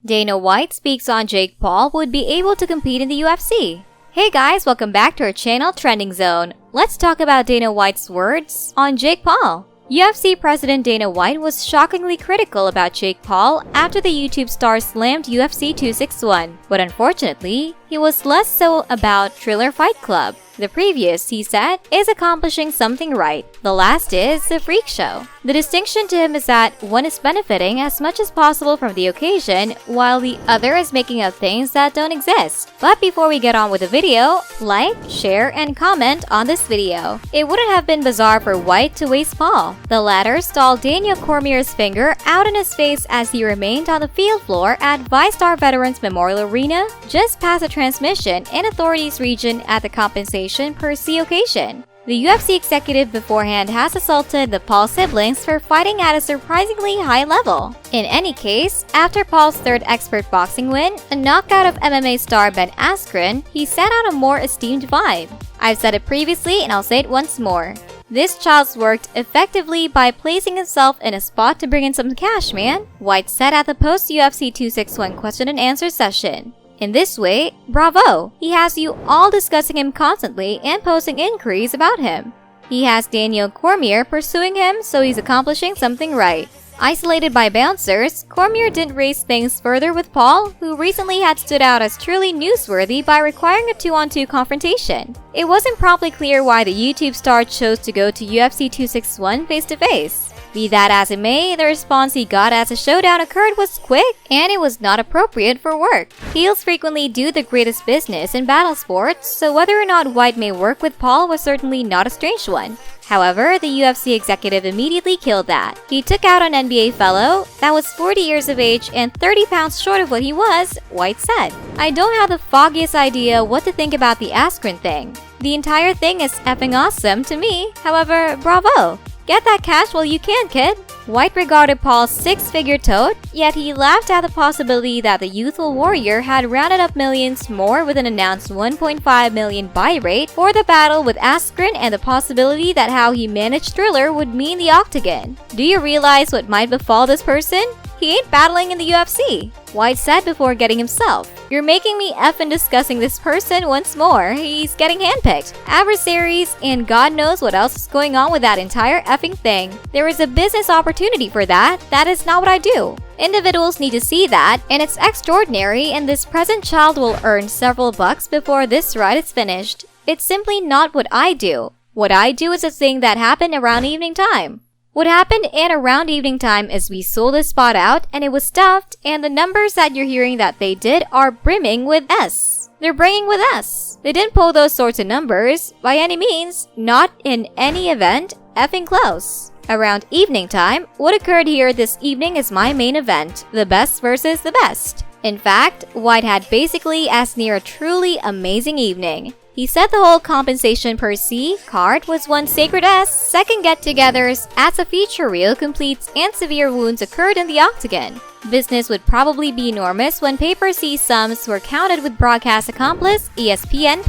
Dana White speaks on Jake Paul would be able to compete in the UFC. Hey guys, welcome back to our channel Trending Zone. Let's talk about Dana White's words on Jake Paul. UFC President Dana White was shockingly critical about Jake Paul after the YouTube star slammed UFC 261, but unfortunately, he was less so about Thriller Fight Club. The previous, he said, is accomplishing something right. The last is the freak show. The distinction to him is that one is benefiting as much as possible from the occasion, while the other is making up things that don't exist. But before we get on with the video, like, share, and comment on this video. It wouldn't have been bizarre for White to waste Paul. The latter stalled Daniel Cormier's finger out in his face as he remained on the field floor at VyStar Veterans Memorial Arena, just past the transmission in authorities region at the compensation per se occasion. The UFC executive beforehand has assaulted the Paul siblings for fighting at a surprisingly high level. In any case, after Paul's third expert boxing win, a knockout of MMA star Ben Askren, he sent out a more esteemed vibe. I've said it previously and I'll say it once more. This child's worked effectively by placing himself in a spot to bring in some cash, man, White said at the post-UFC 261 question and answer session. In this way, bravo! He has you all discussing him constantly and posting inquiries about him. He has Daniel Cormier pursuing him, so he's accomplishing something right. Isolated by bouncers, Cormier didn't raise things further with Paul, who recently had stood out as truly newsworthy by requiring a 2-on-2 confrontation. It wasn't promptly clear why the YouTube star chose to go to UFC 261 face-to-face. Be that as it may, the response he got as the showdown occurred was quick, and it was not appropriate for work. Heels frequently do the greatest business in battle sports, so whether or not White may work with Paul was certainly not a strange one. However, the UFC executive immediately killed that. He took out an NBA fellow that was 40 years of age and 30 pounds short of what he was, White said. I don't have the foggiest idea what to think about the Askren thing. The entire thing is effing awesome to me, however, bravo! Get that cash while you can, kid! White regarded Paul's six-figure tote, yet he laughed at the possibility that the youthful warrior had rounded up millions more with an announced 1.5 million buy rate for the battle with Askren and the possibility that how he managed Thriller would mean the octagon. Do you realize what might befall this person? He ain't battling in the UFC, White said before getting himself. You're making me effing discussing this person once more. He's getting handpicked, adversaries, and God knows what else is going on with that entire effing thing. There is a business opportunity for that. That is not what I do. Individuals need to see that, and it's extraordinary, and this present child will earn several bucks before this ride is finished. It's simply not what I do. What I do is a thing that happened around evening time. What happened in around evening time is we sold this spot out and it was stuffed, and the numbers that you're hearing that they did are brimming with S. They're bringing with S. They didn't pull those sorts of numbers by any means, not in any event, effing close. Around evening time, what occurred here this evening is my main event, the best versus the best. In fact, White had basically as near a truly amazing evening. He said the whole compensation per se card was one sacred S, second get-togethers, as a feature reel completes and severe wounds occurred in the octagon. Business would probably be enormous when pay-per-view sums were counted with broadcast accomplice ESPN+.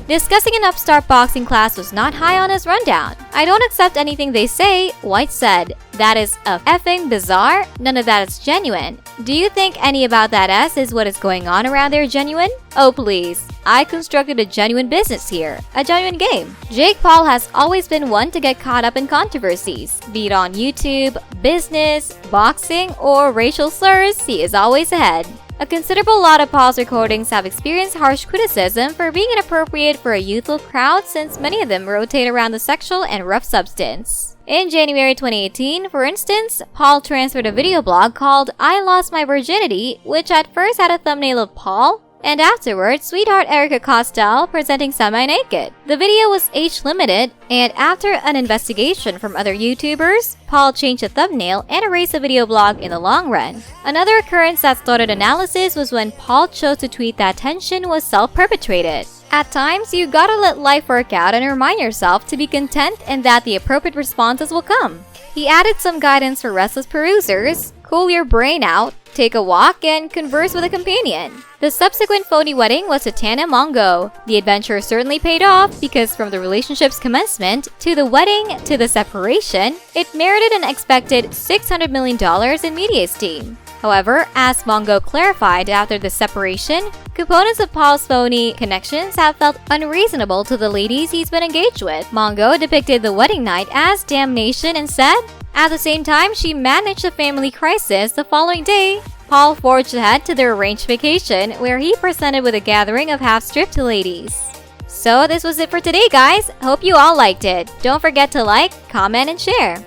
Discussing an upstart boxing class was not high on his rundown. I don't accept anything they say, White said. That is a effing bizarre. None of that is genuine. Do you think any about that S is what is going on around there genuine? Oh please. I constructed a genuine business here, a genuine game. Jake Paul has always been one to get caught up in controversies, be it on YouTube, business, boxing, or racial slurs, he is always ahead. A considerable lot of Paul's recordings have experienced harsh criticism for being inappropriate for a youthful crowd, since many of them rotate around the sexual and rough substance. In January 2018, for instance, Paul transferred a video blog called I Lost My Virginity, which at first had a thumbnail of Paul, and afterwards, sweetheart Erica Costell presenting semi-naked. The video was age-limited, and after an investigation from other YouTubers, Paul changed the thumbnail and erased the video blog in the long run. Another occurrence that started analysis was when Paul chose to tweet that tension was self-perpetrated. At times, you gotta let life work out and remind yourself to be content and that the appropriate responses will come. He added some guidance for restless perusers: cool your brain out, take a walk, and converse with a companion. The subsequent phony wedding was a tandem mongo. The adventure certainly paid off because from the relationship's commencement to the wedding to the separation, it merited an expected $600 million in media esteem. However, as Mongo clarified after the separation, components of Paul's phony connections have felt unreasonable to the ladies he's been engaged with. Mongo depicted the wedding night as damnation and said, at the same time she managed a family crisis the following day, Paul forged ahead to their arranged vacation where he presented with a gathering of half-stripped ladies. So this was it for today, guys. Hope you all liked it. Don't forget to like, comment, and share.